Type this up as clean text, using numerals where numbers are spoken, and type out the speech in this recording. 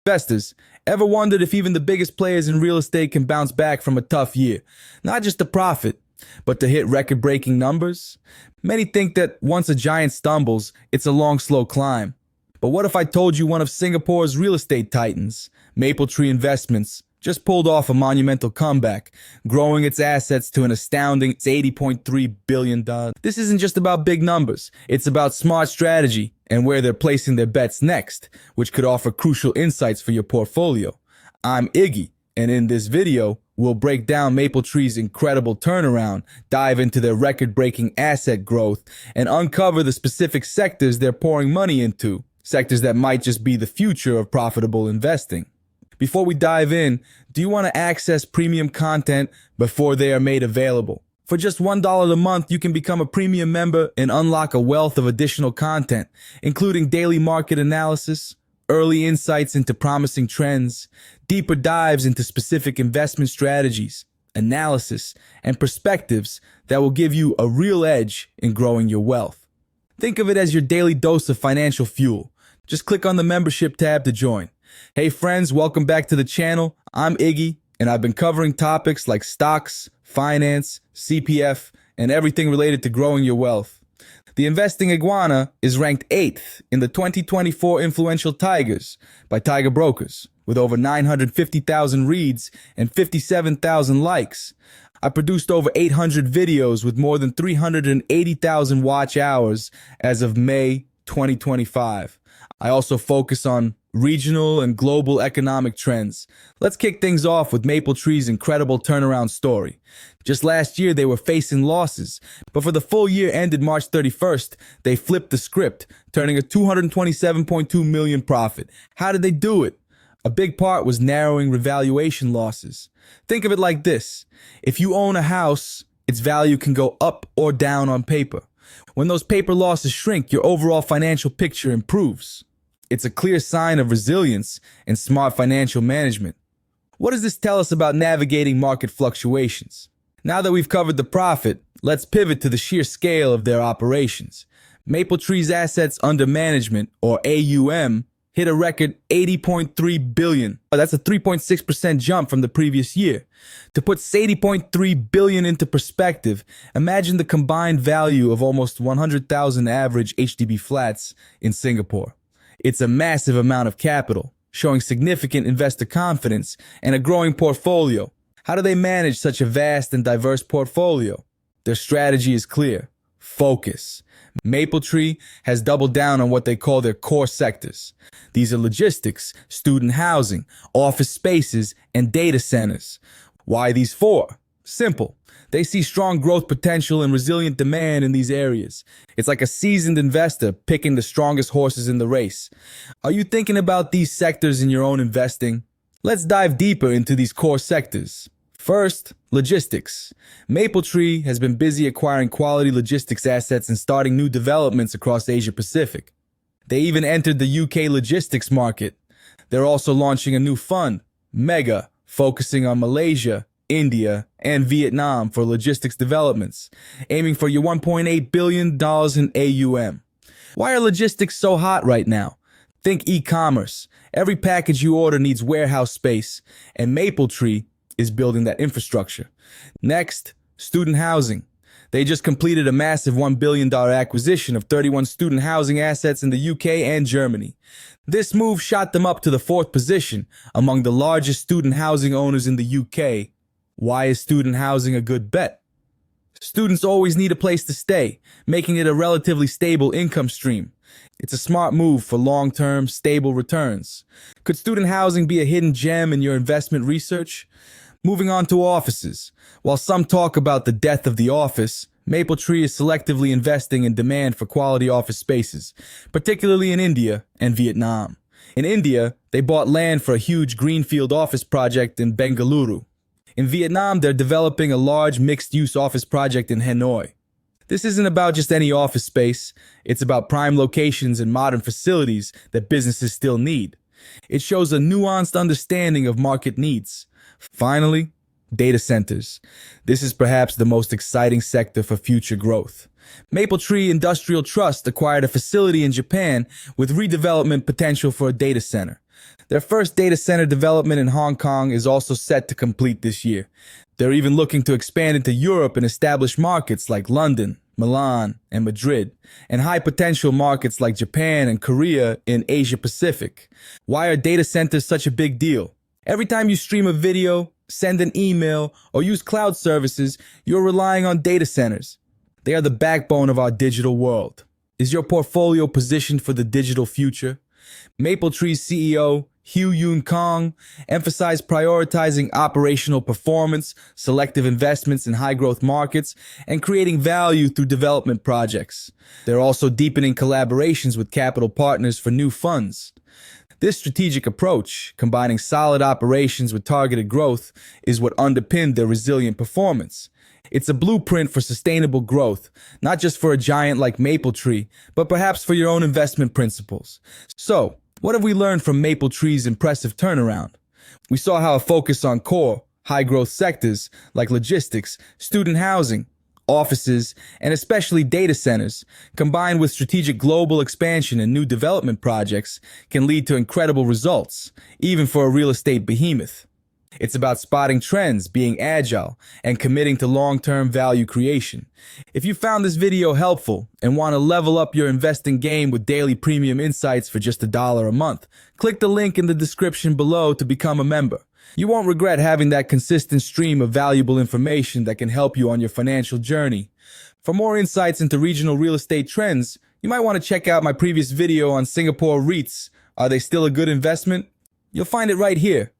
Investors, ever wondered if even the biggest players in real estate can bounce back from a tough year? Not just to profit, but to hit record-breaking numbers? Many think that once a giant stumbles, it's a long, slow climb. But what if I told you one of Singapore's real estate titans, Mapletree Investments, just pulled off a monumental comeback, growing its assets to an astounding $80.3 billion. This isn't just about big numbers, it's about smart strategy and where they're placing their bets next, which could offer crucial insights for your portfolio. I'm Iggy, and in this video, we'll break down Mapletree's incredible turnaround, dive into their record-breaking asset growth, and uncover the specific sectors they're pouring money into, sectors that might just be the future of profitable investing. Before we dive in, do you want to access premium content before they are made available? For just $1 a month, you can become a premium member and unlock a wealth of additional content, including daily market analysis, early insights into promising trends, deeper dives into specific investment strategies, analysis, and perspectives that will give you a real edge in growing your wealth. Think of it as your daily dose of financial fuel. Just click on the membership tab to join. Hey friends, welcome back to the channel. I'm Iggy, and I've been covering topics like stocks, finance, CPF, and everything related to growing your wealth. The Investing Iguana is ranked 8th in the 2024 Influential Tigers by Tiger Brokers, with over 950,000 reads and 57,000 likes. I produced over 800 videos with more than 380,000 watch hours as of May 2025. I also focus on regional and global economic trends. Let's kick things off with Mapletree's incredible turnaround story. Just last year, they were facing losses, but for the full year ended March 31st, they flipped the script, turning a $227.2 million profit. How did they do it? A big part was narrowing revaluation losses. Think of it like this. If you own a house, its value can go up or down on paper. When those paper losses shrink, your overall financial picture improves. It's a clear sign of resilience and smart financial management. What does this tell us about navigating market fluctuations? Now that we've covered the profit, let's pivot to the sheer scale of their operations. Mapletree's assets under management, or AUM, hit a record $80.3 billion. That's a 3.6% jump from the previous year. To put $80.3 billion into perspective, imagine the combined value of almost 100,000 average HDB flats in Singapore. It's a massive amount of capital, showing significant investor confidence and a growing portfolio. How do they manage such a vast and diverse portfolio? Their strategy is clear: focus. Mapletree has doubled down on what they call their core sectors. These are logistics, student housing, office spaces, and data centers. Why these four? Simple. They see strong growth potential and resilient demand in these areas. It's like a seasoned investor picking the strongest horses in the race. Are you thinking about these sectors in your own investing? Let's dive deeper into these core sectors. First, logistics. Mapletree has been busy acquiring quality logistics assets and starting new developments across Asia Pacific. They even entered the UK logistics market. They're also launching a new fund, Mega, focusing on Malaysia, India, and Vietnam for logistics developments, aiming for your $1.8 billion in AUM. Why are logistics so hot right now? Think e-commerce. Every package you order needs warehouse space, and Mapletree is building that infrastructure. Next, student housing. They just completed a massive $1 billion acquisition of 31 student housing assets in the UK and Germany. This move shot them up to the 4th position among the largest student housing owners in the UK. Why is student housing a good bet? Students always need a place to stay, making it a relatively stable income stream. It's a smart move for long-term, stable returns. Could student housing be a hidden gem in your investment research? Moving on to offices. While some talk about the death of the office, Mapletree is selectively investing in demand for quality office spaces, particularly in India and Vietnam. In India, they bought land for a huge greenfield office project in Bengaluru. In Vietnam, they're developing a large mixed-use office project in Hanoi. This isn't about just any office space. It's about prime locations and modern facilities that businesses still need. It shows a nuanced understanding of market needs. Finally, Data centers. This is perhaps the most exciting sector for future growth. Mapletree Industrial Trust acquired a facility in Japan with redevelopment potential for a data center. Their first data center development in Hong Kong is also set to complete this year. They're even looking to expand into Europe and establish markets like London, Milan, and Madrid, and high-potential markets like Japan and Korea in Asia Pacific. Why are data centers such a big deal? Every time you stream a video, send an email, or use cloud services, you're relying on data centers. They are the backbone of our digital world. Is your portfolio positioned for the digital future? Mapletree's CEO, Hugh Yoon Kong, emphasized prioritizing operational performance, selective investments in high-growth markets, and creating value through development projects. They're also deepening collaborations with capital partners for new funds. This strategic approach, combining solid operations with targeted growth, is what underpinned their resilient performance. It's a blueprint for sustainable growth, not just for a giant like Mapletree, but perhaps for your own investment principles. So, what have we learned from Mapletree's impressive turnaround? We saw how a focus on core, high-growth sectors like logistics, student housing, offices, and especially data centers, combined with strategic global expansion and new development projects, can lead to incredible results, even for a real estate behemoth. It's about spotting trends, being agile, and committing to long-term value creation. If you found this video helpful and want to level up your investing game with daily premium insights for just $1 a month, click the link in the description below to become a member. You won't regret having that consistent stream of valuable information that can help you on your financial journey. For more insights into regional real estate trends, you might want to check out my previous video on Singapore REITs. Are they still a good investment? You'll find it right here.